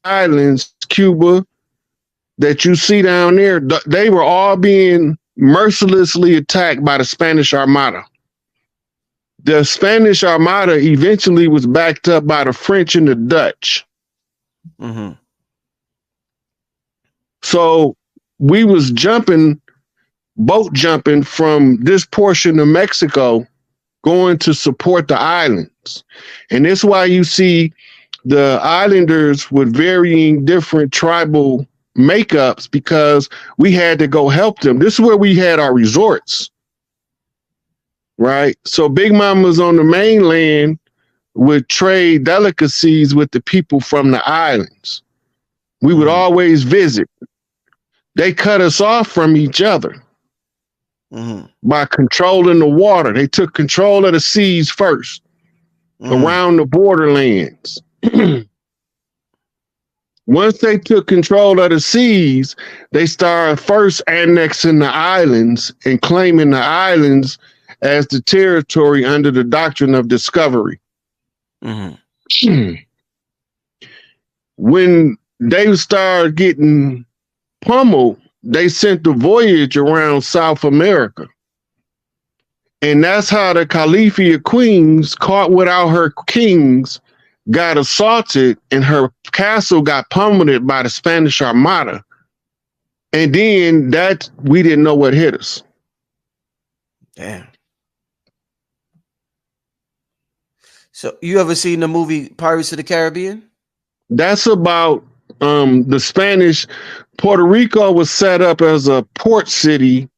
islands, Cuba, that you see down there, they were all being mercilessly attacked by the Spanish Armada. The Spanish Armada eventually was backed up by the French and the Dutch. Mm-hmm. So we was boat jumping from this portion of Mexico going to support the islands. And that's why you see the islanders with varying different tribal makeups, because we had to go help them. This is where we had our resorts, right? So Big Mama's on the mainland would trade delicacies with the people from the islands. We would always visit. They cut us off from each other by controlling the water. They took control of the seas first, around the borderlands. Once they took control of the seas, they started first annexing the islands and claiming the islands as the territory under the doctrine of discovery. When they started getting pummeled, they sent the voyage around South America. And that's how the Califia Queens, caught without her kings, got assaulted and her castle got pummeled by the Spanish Armada. And then that, we didn't know what hit us. Damn. So you ever seen the movie Pirates of the Caribbean? That's about the Spanish. Puerto Rico was set up as a port city,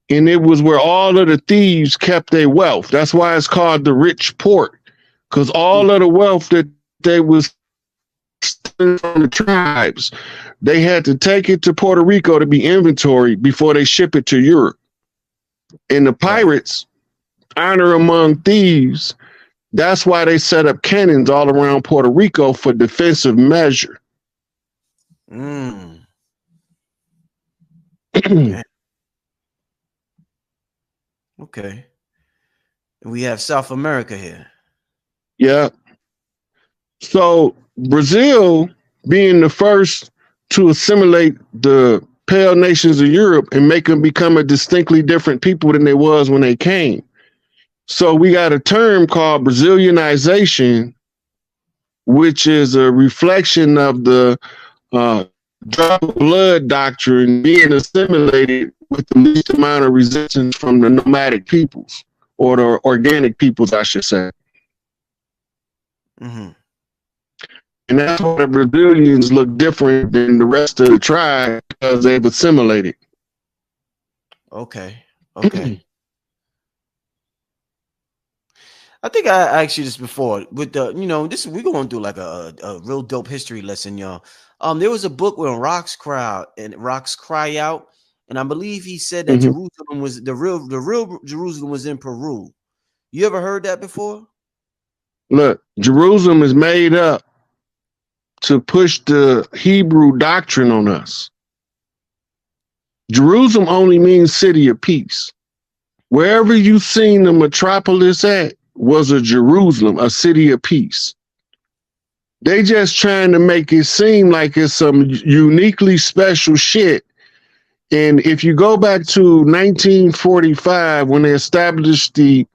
and it was where all of the thieves kept their wealth. That's why it's called the rich port, because all of the wealth that they was stealing from the tribes, they had to take it to Puerto Rico to be inventoried before they ship it to Europe. And the pirates, honor among thieves, that's why they set up cannons all around Puerto Rico for defensive measure. Okay. And we have South America here. Yeah. So Brazil, being the first to assimilate the pale nations of Europe and make them become a distinctly different people than they was when they came. So we got a term called Brazilianization, which is a reflection of the drop of blood doctrine being assimilated with the least amount of resistance from the nomadic peoples, or the organic peoples, I should say. And that's why the Brazilians look different than the rest of the tribe, because they've assimilated. Okay. I think I asked you this before with the, this, we're going to do like a real dope history lesson, y'all. There was a book when rocks cry out, and I believe he said that Jerusalem was the real Jerusalem was in Peru. You ever heard that before? Look, Jerusalem is made up to push the Hebrew doctrine on us. Jerusalem only means city of peace. Wherever you've seen the metropolis at was a Jerusalem, a city of peace. They just trying to make it seem like it's some uniquely special shit. And if you go back to 1945, when they established the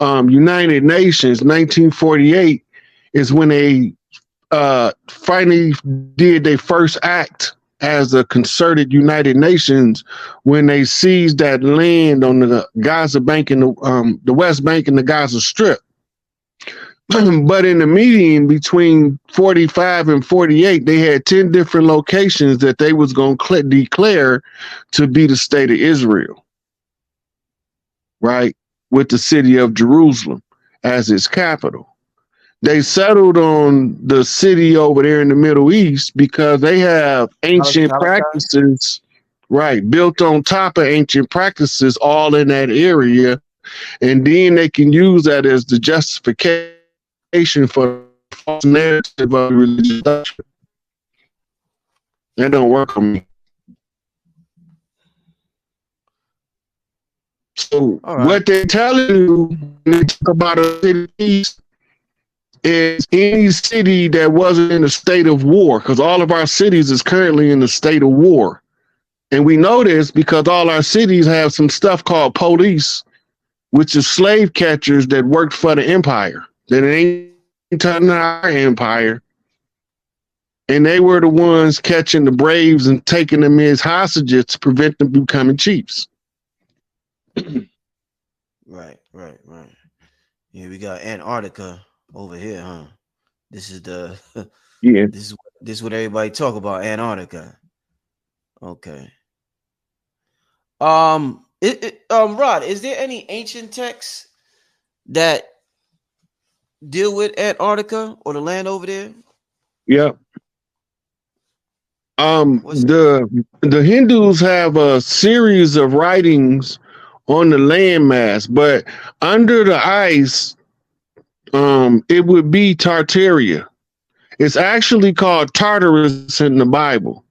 United Nations, 1948 is when they finally did their first act as a concerted United Nations, when they seized that land on the Gaza Bank and the West Bank and the Gaza Strip. But in the meeting between 45 and 48, they had 10 different locations that they was going to declare to be the state of Israel, right? With the city of Jerusalem as its capital. They settled on the city over there in the Middle East because they have ancient practices, right, built on top of ancient practices all in that area. And then they can use that as the justification for the false narrative of religious doctrine. That don't work on me. So what they're telling you when they talk about a city of peace is any city that wasn't in a state of war, because all of our cities is currently in a state of war. And we know this because all our cities have some stuff called police, which is slave catchers that worked for the empire. That ain't turning our empire. And they were the ones catching the braves and taking them as hostages to prevent them becoming chiefs. Right. Yeah, we got Antarctica over here, huh? This is the Yeah. This is what everybody talk about, Antarctica. Okay. Rod, is there any ancient texts that deal with Antarctica or the land over there? Yeah. The Hindus have a series of writings on the landmass, but under the ice, it would be Tartaria. It's actually called Tartarus in the Bible.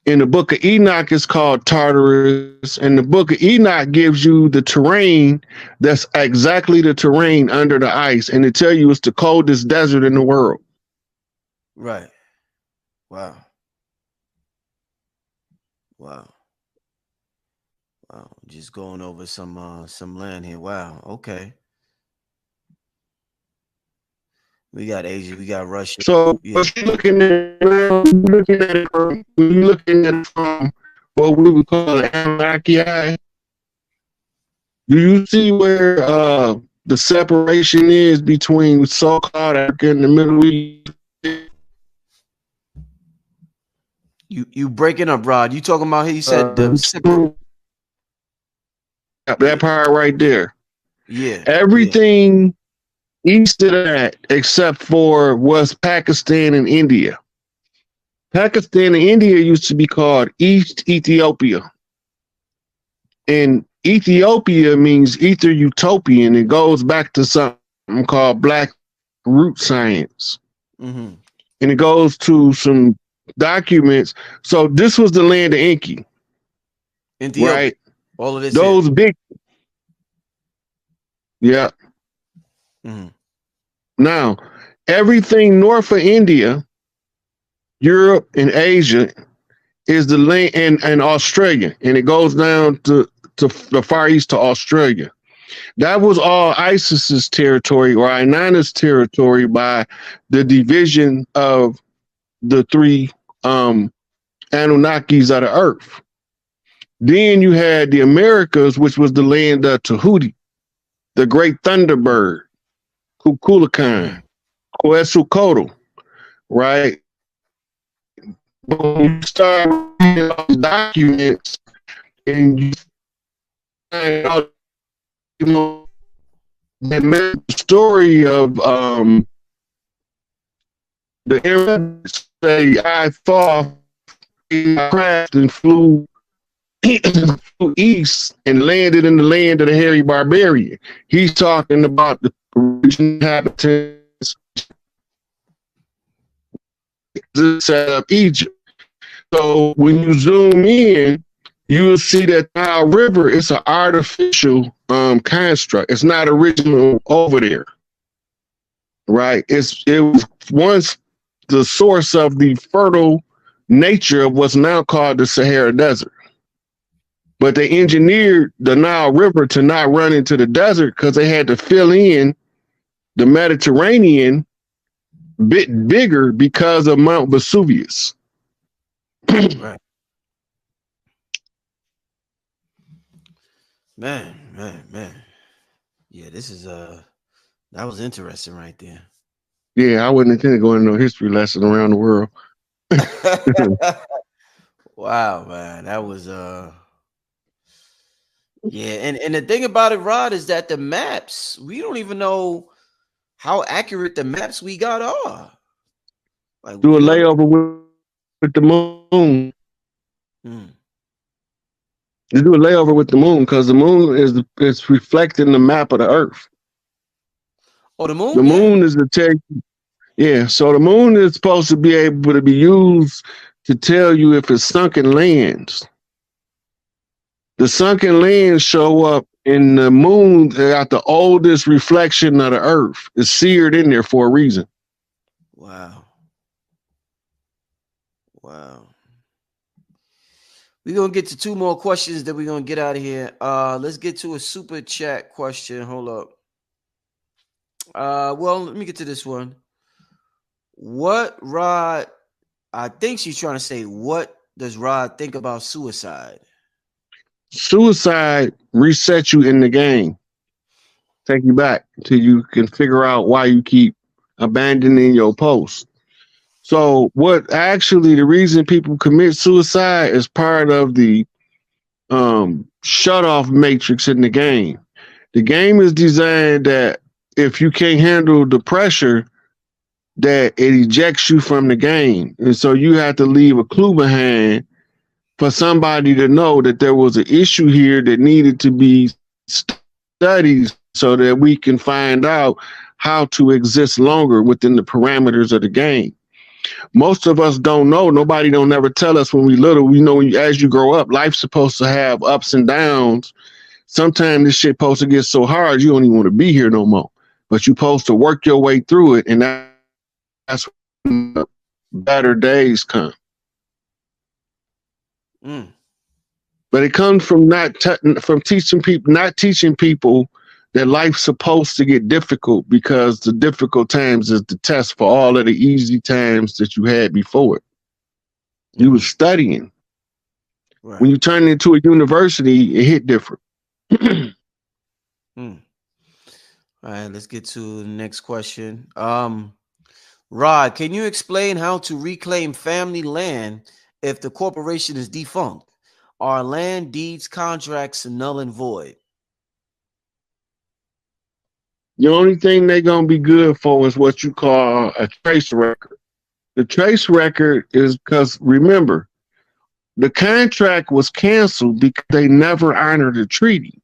In the book of Enoch, it's called Tartarus, and the book of Enoch gives you the terrain that's exactly the terrain under the ice, and it tell you it's the coldest desert in the world. Right. Wow. Just going over some land here. Wow. Okay. We got Asia, we got Russia. So what you're looking at now, you're looking at from what we would call the Anunnaki. Do you see where the separation is between so-called Africa and the Middle East? You breaking up, Rod. You talking about he said that part right there. Yeah. Everything east of that except for was Pakistan and India. Pakistan and India used to be called East Ethiopia. And Ethiopia means ether utopian. It goes back to something called Black Root Science. Mm-hmm. And it goes to some documents. So this was the land of Enki. Ethiopia. Right? All of this. Those big. Yeah. Mm-hmm. Now, everything north of India, Europe, and Asia is the land, and Australia, and it goes down to the Far East to Australia. That was all ISIS's territory or Inanna's territory by the division of the three Anunnakis of the earth. Then you had the Americas, which was the land of Tahuti, the great Thunderbird, Kukulkan, Quetzalcoatl, right? But when you start reading those documents and you find out, the story of the Arabs say, I thought crashed and flew east and landed in the land of the hairy barbarian. He's talking about the original inhabitants set up Egypt. So when you zoom in, you will see that Nile River is an artificial construct. It's not original over there, right? It was once the source of the fertile nature of what's now called the Sahara Desert. But they engineered the Nile River to not run into the desert because they had to fill in the Mediterranean bit bigger because of Mount Vesuvius. Right. Man. Yeah, this is that was interesting right there. Yeah, I wouldn't intend to go into no history lesson around the world. Wow, man. That was yeah, and the thing about it, Rod, is that the maps, we don't even know how accurate the maps we got are. Like, do a layover with the moon. You do a layover with the moon because the moon is reflecting the map of the earth. Oh, the moon? The moon is the tech. Yeah, so the moon is supposed to be able to be used to tell you if it's sunken lands. The sunken lands show up And the moon got the oldest reflection of the earth. It's seared in there for a reason. Wow. Wow. We're gonna get to two more questions that we're gonna get out of here. Let's get to a super chat question. Hold up. Well, let me get to this one. What Rod? I think she's trying to say, what does Rod think about suicide? Suicide resets you in the game. Take you back till you can figure out why you keep abandoning your post. So what actually the reason people commit suicide is part of the shut off matrix in the game. The game is designed that if you can't handle the pressure, that it ejects you from the game. And so you have to leave a clue behind for somebody to know that there was an issue here that needed to be studied so that we can find out how to exist longer within the parameters of the game. Most of us don't know. Nobody don't ever tell us when we little. We know as you grow up, life's supposed to have ups and downs. Sometimes this shit supposed to get so hard you don't even want to be here no more. But you're supposed to work your way through it, and that's when the better days come. But it comes from not teaching people that life's supposed to get difficult, because the difficult times is the test for all of the easy times that you had before it. You were studying. Right. When you turn into a university, it hit different. All right, let's get to the next question. Rod, can you explain how to reclaim family land if the corporation is defunct? Are land deeds contracts null and void? The only thing they're going to be good for is what you call a trace record. The trace record is because, remember, the contract was canceled because they never honored the treaty.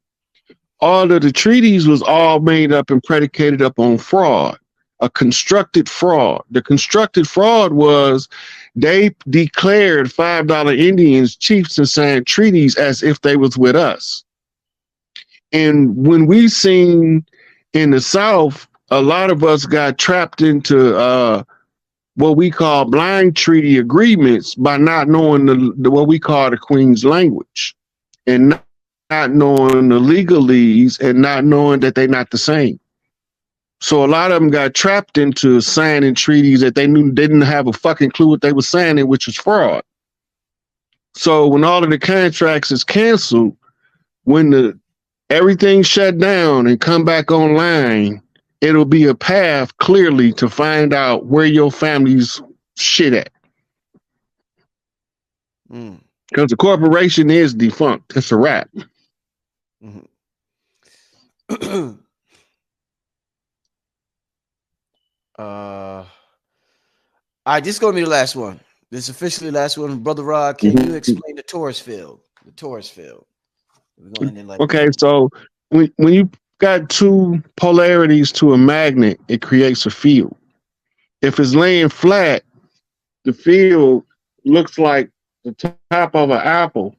All of the treaties was all made up and predicated up on fraud, a constructed fraud. The constructed fraud was they declared $5 Indians chiefs and signed treaties as if they was with us. And when we seen in the South, a lot of us got trapped into what we call blind treaty agreements by not knowing what we call the Queen's language, and not knowing the legalese, and not knowing that they're not the same. So a lot of them got trapped into signing treaties that they knew didn't have a fucking clue what they were signing, which was fraud. So when all of the contracts is canceled, when everything shut down and come back online, it'll be a path clearly to find out where your family's shit at. Because the corporation is defunct. It's a wrap. All right, this is going to be the last one. This is officially the last one. Brother Rod, can you explain the torus field? The torus field. Okay, so when you got two polarities to a magnet, it creates a field. If it's laying flat, the field looks like the top of an apple,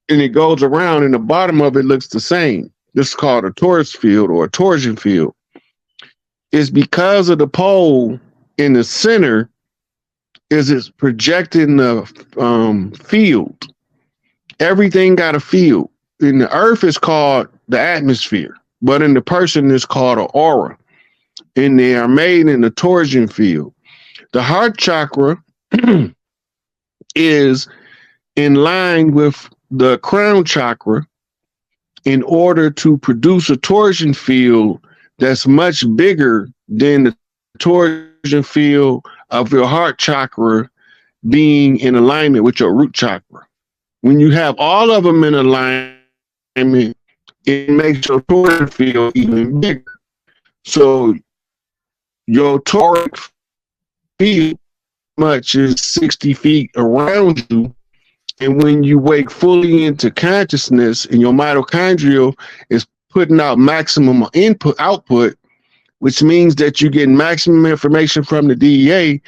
and it goes around, and the bottom of it looks the same. This is called a torus field or a torsion field. It's because of the pole in the center it's projecting the field. Everything got a field. In the earth, it's called the atmosphere, but in the person, it's called an aura. And they are made in the torsion field. The heart chakra is in line with the crown chakra in order to produce a torsion field that's much bigger than the torsion field of your heart chakra being in alignment with your root chakra. When you have all of them in alignment, it makes your torsion field even bigger. So your toric field much is 60 feet around you. And when you wake fully into consciousness and your mitochondrial is putting out maximum output, which means that you get maximum information from the DEA,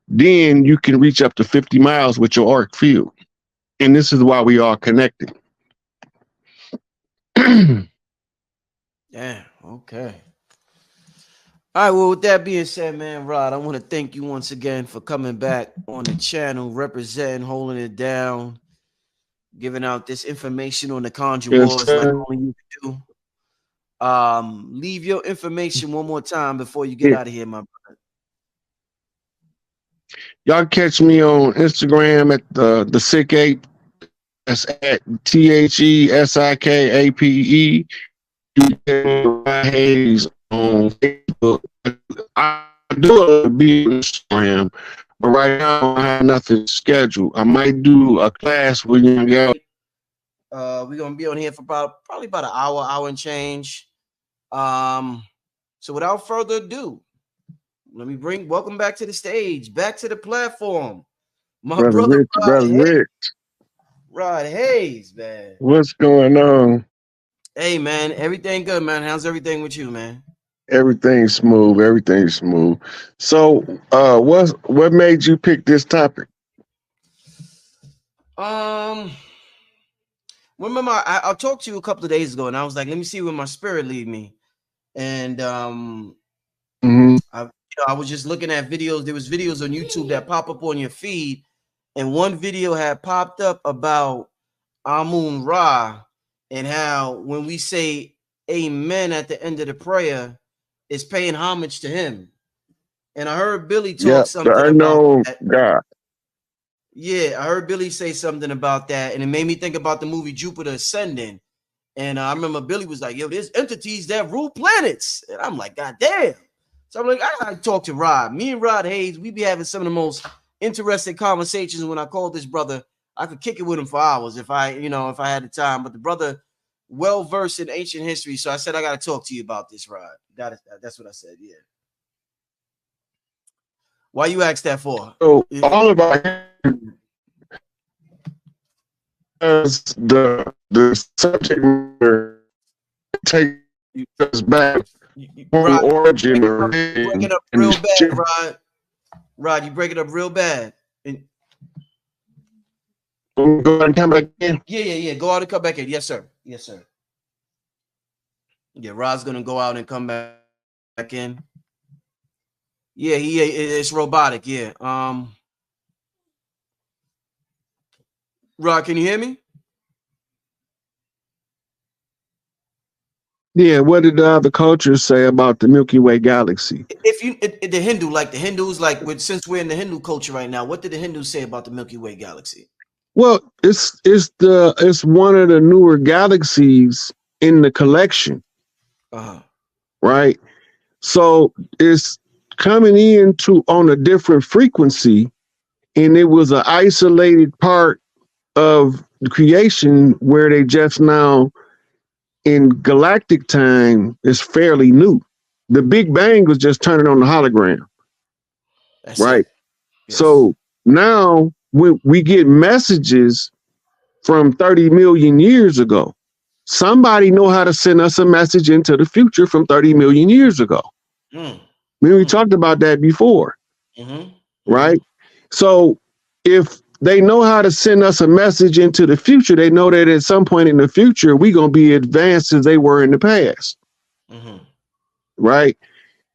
then you can reach up to 50 miles with your auric field. And this is why we are connected. Yeah. Okay. All right. Well, with that being said, man, Rod, I want to thank you once again for coming back on the channel, representing, holding it down, giving out this information on the Conjure Yes, Wars like sir. only you can do. Leave your information one more time before you get Yeah. out of here, my brother. Y'all catch me on Instagram at the SikApe. That's at THESIKAPE. You can Hayes on Facebook. I do a be on Instagram, but right now I have nothing scheduled. I might do a class with young girls. We're gonna be on here for probably about an hour and change. So without further ado, let me welcome back to the stage, back to the platform, my brother Brother Rich, Rod Hayes, man. what's going on? Hey, man, everything good, man. How's everything with you, man? Everything's smooth. Everything's smooth. So, what made you pick this topic? Remember I talked to you a couple of days ago, and I was like, let me see where my spirit lead me. And I was just looking at videos. There was videos on YouTube that pop up on your feed, and one video had popped up about Amon Ra and how when we say amen at the end of the prayer, it's paying homage to him. And I heard Billy talk something the unknown about that. God. Yeah, I heard Billy say something about that, and it made me think about the movie Jupiter Ascending. And I remember Billy was like, yo, there's entities that rule planets. And I'm like, God damn. So I'm like, I gotta talk to Rod. Me and Rod Hayes, we be having some of the most interesting conversations. When I called this brother, I could kick it with him for hours if I had the time. But the brother, well versed in ancient history. So I said, I gotta talk to you about this, Rod. That's what I said. Yeah. Why you asked that for? So all about the subject matter take us back from origin or you break it up real bad, Rod. Rod, you break it up real bad. Go ahead and come back in. Yeah. Go out and come back in. Yes, sir. Yeah, Rod's gonna go out and come back in. Yeah, it's robotic. Yeah. Rod, can you hear me? Yeah, what did the other cultures say about the Milky Way galaxy? The Hindus, since we're in the Hindu culture right now, what did the Hindus say about the Milky Way galaxy? Well, it's one of the newer galaxies in the collection. Right? So it's coming into on a different frequency, and it was an isolated part of the creation where they just now in galactic time is fairly new. The Big Bang was just turning on the hologram. That's right. Yes. So now we get messages from 30 million years ago. Somebody know how to send us a message into the future from 30 million years ago. We talked about that before. Right? So if they know how to send us a message into the future, they know that at some point in the future, we're going to be advanced as they were in the past. Right?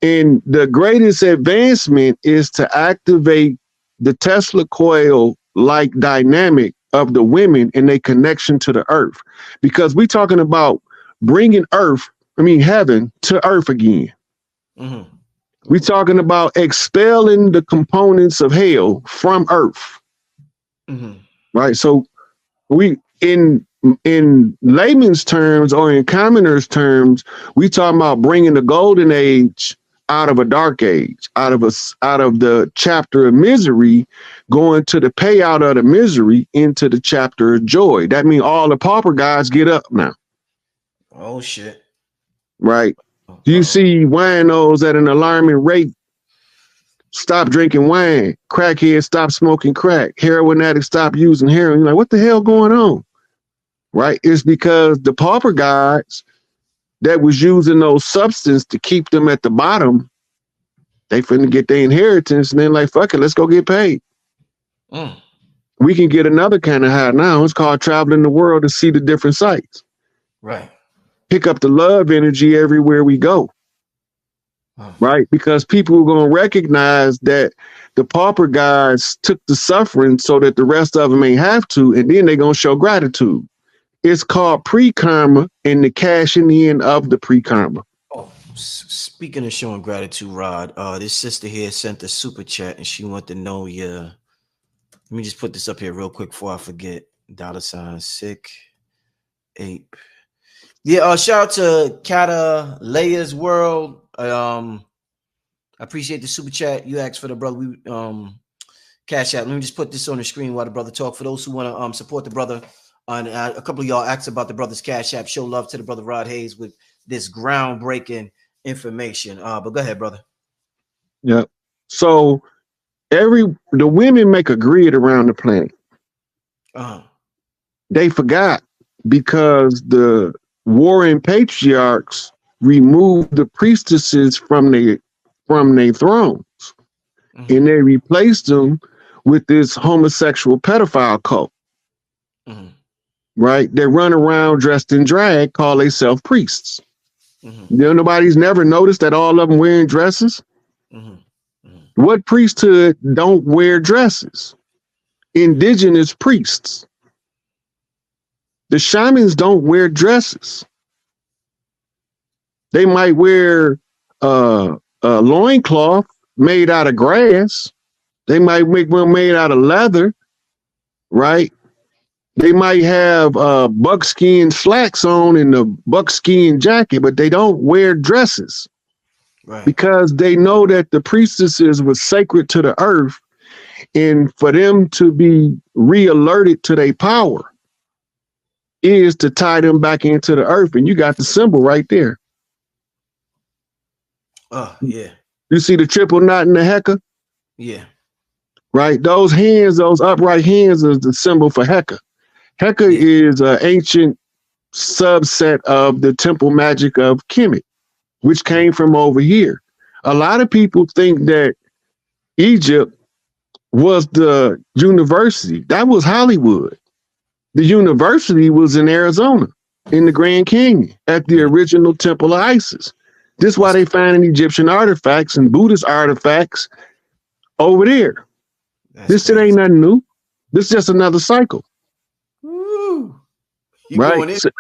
And the greatest advancement is to activate the Tesla coil like dynamic of the women and their connection to the earth. Because we're talking about bringing heaven to earth again. We're talking about expelling the components of hell from earth. Right. So we in layman's terms or in commoners terms, we talking about bringing the golden age out of a dark age, out of the chapter of misery, going to the payout of the misery into the chapter of joy. That means all the pauper guys get up now. Oh shit. Right. Do you see winos at an alarming rate? Stop drinking wine. Crackheads stop smoking crack. Heroin addicts stop using heroin. You're like, what the hell going on? Right? It's because the pauper guys that was using those substances to keep them at the bottom, they finna get their inheritance, and they're like, fuck it, let's go get paid. We can get another kind of high now. It's called traveling the world to see the different sites. Right. pick up the love energy everywhere we go. Right? Because people are going to recognize that the pauper guys took the suffering so that the rest of them ain't have to, and then they're going to show gratitude. It's called pre-karma and the cashing in of the pre-karma. Oh, speaking of showing gratitude, Rod, this sister here sent a super chat and she wanted to know your. Let me just put this up here real quick before I forget. $SikApe. Yeah, shout out to Kata Leia's World. I appreciate the super chat. You asked for the brother. We Cash App. Let me just put this on the screen while the brother talk. For those who want to support the brother, and a couple of y'all asked about the brother's Cash App. Show love to the brother Rod Hayes with this groundbreaking information. But go ahead, brother. Yeah. So the women make a grid around the planet. They forgot because the warring patriarchs removed the priestesses from their thrones, and they replaced them with this homosexual pedophile cult. Right? They run around dressed in drag, call themselves priests. Nobody's never noticed that all of them wearing dresses. What priesthood don't wear dresses? Indigenous priests. The shamans don't wear dresses. They might wear a loincloth made out of grass. They might make one made out of leather, right? They might have buckskin slacks on and a buckskin jacket, but they don't wear dresses. Right. Because they know that the priestesses were sacred to the earth, and for them to be re-alerted to their power is to tie them back into the earth. And you got the symbol right there. Oh, yeah. You see the triple knot in the Heka? Yeah. Right? Those hands, those upright hands is the symbol for Heka. Heka is an ancient subset of the temple magic of Kemet, which came from over here. A lot of people think that Egypt was the university. That was Hollywood. The university was in Arizona, in the Grand Canyon, at the original temple of Isis. This is why they finding Egyptian artifacts and Buddhist artifacts over there. This shit ain't nothing new. This is just another cycle. Woo. Right? So,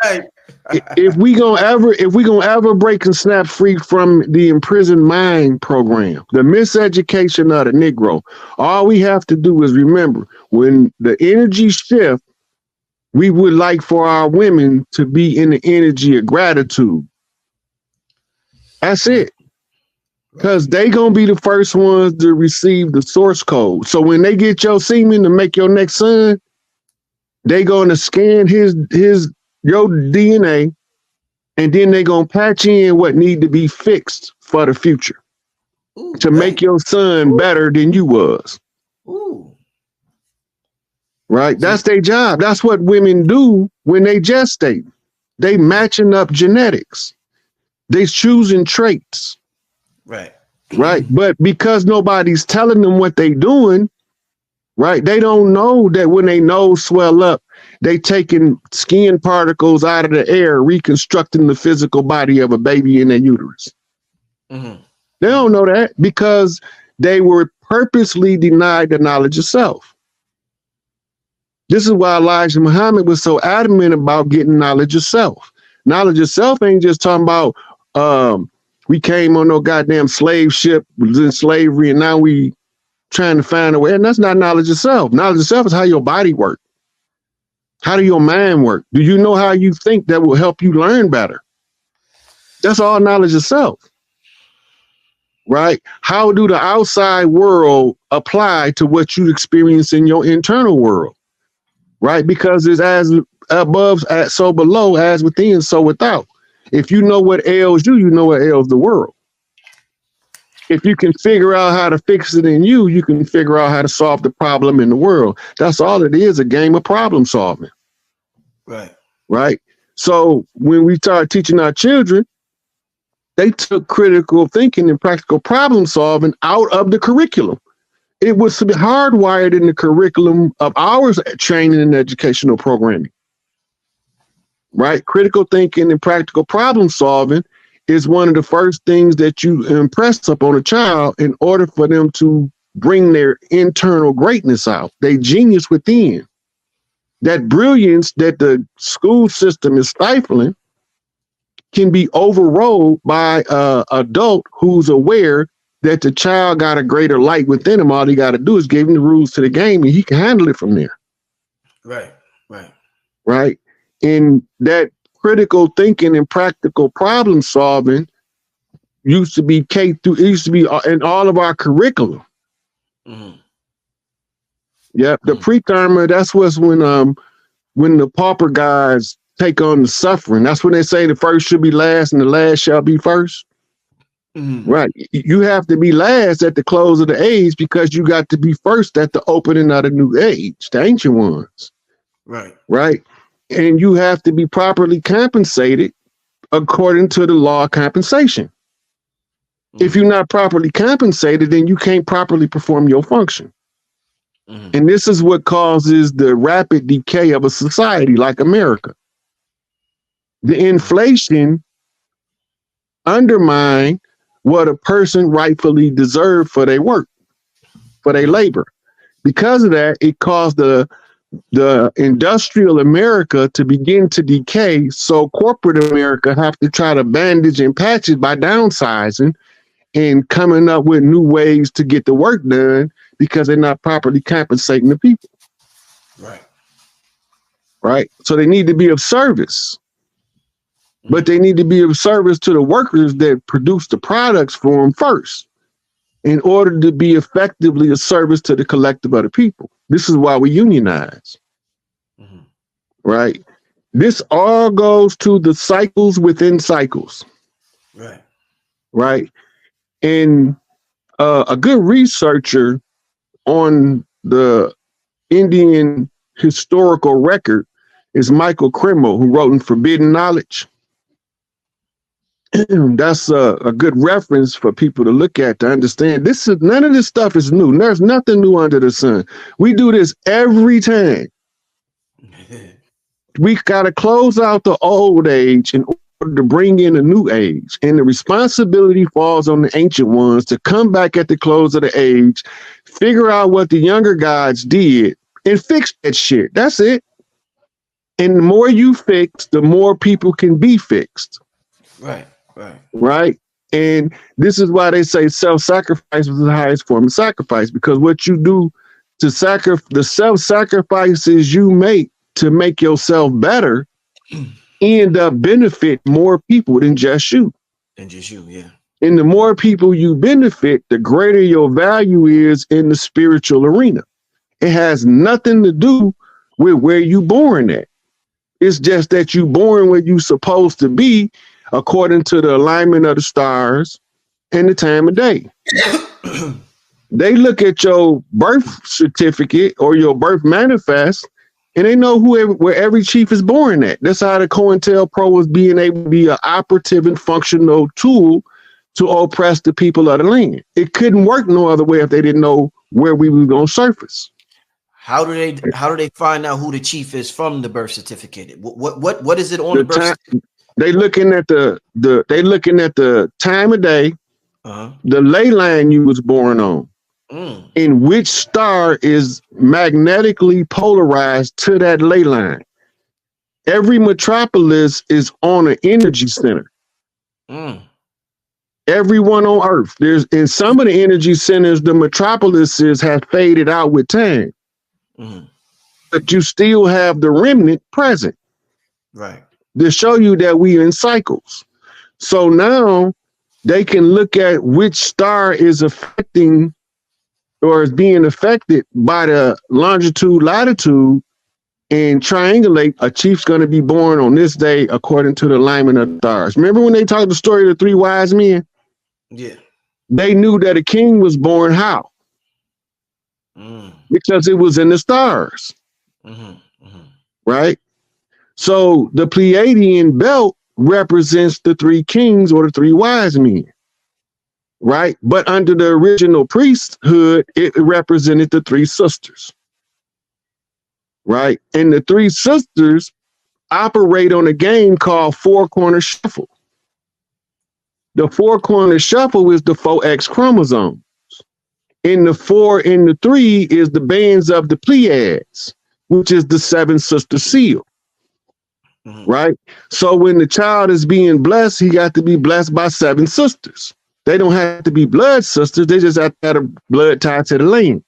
if we gonna ever break and snap free from the imprisoned mind program, the miseducation of the Negro, all we have to do is remember when the energy shift, we would like for our women to be in the energy of gratitude. That's it. Because they gonna be the first ones to receive the source code. So when they get your semen to make your next son, they gonna scan your DNA, and then they gonna patch in what need to be fixed for the future. Ooh, to make your son better than you was. Ooh. Right? That's their job. That's what women do when they gestate. They matching up genetics. They choosing traits. Right. Right. But because nobody's telling them what they doing, right? They don't know that when they nose swell up, they taking skin particles out of the air, reconstructing the physical body of a baby in their uterus. They don't know that because they were purposely denied the knowledge of self. This is why Elijah Muhammad was so adamant about getting knowledge of self. Knowledge of self ain't just talking about we came on no goddamn slave ship, was in slavery, and now we trying to find a way. And that's not knowledge of self. Knowledge of self is how your body works. How do your mind work? Do you know how you think that will help you learn better? That's all knowledge of self. Right? How do the outside world apply to what you experience in your internal world? Right? Because it's as above, so below, as within, so without. If you know what ails you, you know what ails the world. If you can figure out how to fix it in you, you can figure out how to solve the problem in the world. That's all it is, a game of problem solving. Right. Right. So when we start teaching our children, they took critical thinking and practical problem solving out of the curriculum. It was hardwired in the curriculum of our training and educational programming. right? Critical thinking and practical problem solving is one of the first things that you impress upon a child in order for them to bring their internal greatness out, their genius within. That brilliance that the school system is stifling can be overrode by an adult who's aware that the child got a greater light within him. All he got to do is give him the rules to the game, and he can handle it from there. Right. And that critical thinking and practical problem solving used to be K through. It used to be in all of our curriculum. Yeah, the pre-karma. That's what's when the pauper guys take on the suffering. That's when they say the first should be last and the last shall be first. Right. You have to be last at the close of the age because you got to be first at the opening of the new age, the ancient ones. Right. And you have to be properly compensated according to the law of compensation. If you're not properly compensated, then you can't properly perform your function. And this is what causes the rapid decay of a society like America. The inflation undermine what a person rightfully deserved for their work, for their labor. Because of that, it caused the industrial America to begin to decay. So corporate America have to try to bandage and patch it by downsizing and coming up with new ways to get the work done because they're not properly compensating the people. Right. So they need to be of service. But they need to be of service to the workers that produce the products for them first in order to be effectively a service to the collective of the people. This is why we unionize. Right. This all goes to the cycles within cycles. Right. And a good researcher on the Indian historical record is Michael Cremo, who wrote in Forbidden Knowledge. That's a good reference for people to look at to understand. None of this stuff is new. There's nothing new under the sun. We do this every time. We got to close out the old age in order to bring in a new age. And the responsibility falls on the ancient ones to come back at the close of the age, figure out what the younger guys did, and fix that shit. That's it. And the more you fix, the more people can be fixed. Right. And this is why they say self-sacrifice was the highest form of sacrifice, because what you do to the self-sacrifices you make to make yourself better end up benefit more people than just you. And the more people you benefit, the greater your value is in the spiritual arena. It has nothing to do with where you born at. It's just that you born where you supposed to be according to the alignment of the stars and the time of day. They look at your birth certificate or your birth manifest, and they know where every chief is born at. That's how the COINTELPRO was being able to be an operative and functional tool to oppress the people of the land. It couldn't work no other way if they didn't know where we were going to surface. How do they find out who the chief is from the birth certificate? What is it on the birth certificate? They looking at the time of day, the ley line you was born on, and which star is magnetically polarized to that ley line. Every metropolis is on an energy center. Everyone on Earth. In some of the energy centers, the metropolises have faded out with time. But you still have the remnant present. To show you that we are in cycles. So now they can look at which star is affecting or is being affected by the longitude, latitude, and triangulate. A chief's going to be born on this day according to the alignment of the stars. Remember when they told the story of the three wise men? They knew that a king was born how? Because it was in the stars. Right? So the Pleiadian belt represents the three kings or the three wise men, right? But under the original priesthood, it represented the three sisters, right? And the three sisters operate on a game called Four Corner Shuffle. The Four Corner Shuffle is the 4X chromosome. In the 4 and the 3 is the bands of the Pleiades, which is the 7 sister seal. Right? So when the child is being blessed, he got to be blessed by 7 sisters. They don't have to be blood sisters. They just have to have a blood tie to the land.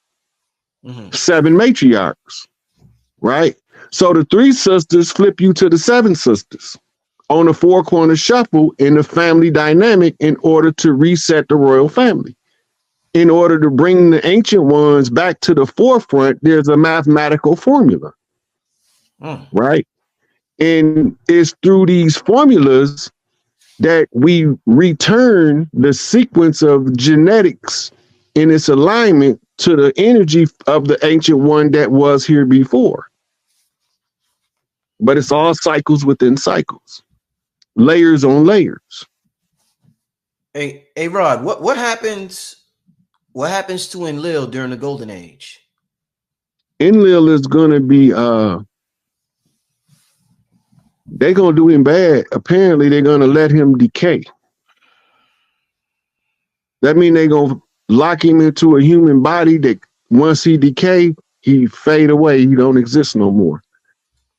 7 matriarchs. Right? So the 3 sisters flip you to the 7 sisters on the 4 corner shuffle in the family dynamic in order to reset the royal family. In order to bring the ancient ones back to the forefront, there's a mathematical formula. Right? And it's through these formulas that we return the sequence of genetics in its alignment to the energy of the ancient one that was here before. But it's all cycles within cycles, layers on layers. Hey, Rod, what happens to Enlil during the Golden Age? Enlil is gonna be they're gonna do him bad. Apparently, they're gonna let him decay. That means they're gonna lock him into a human body that once he decay, he fade away. He don't exist no more.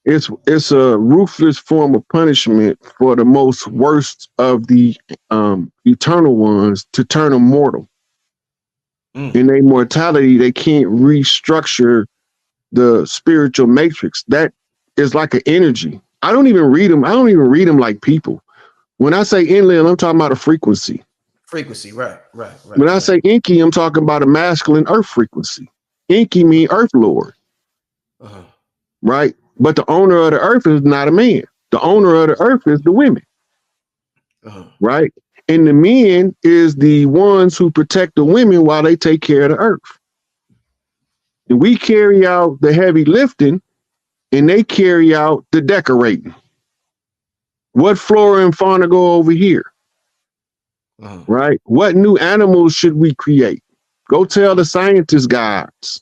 It's a ruthless form of punishment for the most worst of the eternal ones to turn them mortal. In their mortality, they can't restructure the spiritual matrix. That is like an energy. I don't even read them. I don't even read them like people. When I say Enlil, I'm talking about a frequency. Frequency, right. When I say Inky, I'm talking about a masculine earth frequency. Inky mean Earth Lord. Right? But the owner of the earth is not a man. The owner of the earth is the women. Right? And the men is the ones who protect the women while they take care of the earth. And we carry out the heavy lifting and they carry out the decorating. What flora and fauna go over here? Right? What new animals should we create? Go tell the scientist guides.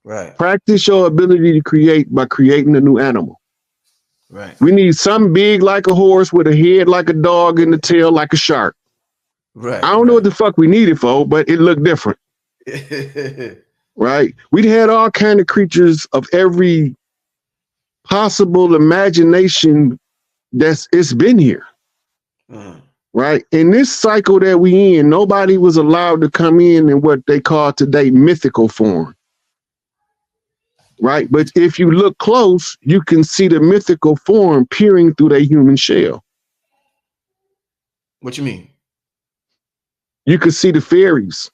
Right. Practice your ability to create by creating a new animal. Right. We need something big like a horse with a head like a dog and a tail like a shark. Right. I don't know what the fuck we need it for, but it looked different. Right? We had all kind of creatures of every possible imagination it's been here. Right? In this cycle that we in, nobody was allowed to come in what they call today mythical form. Right? But if you look close, you can see the mythical form peering through their human shell. What you mean? You can see the fairies.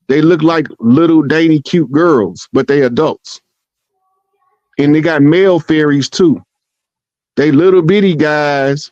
They look like little dainty cute girls, but they adults. And they got male fairies too. They little bitty guys,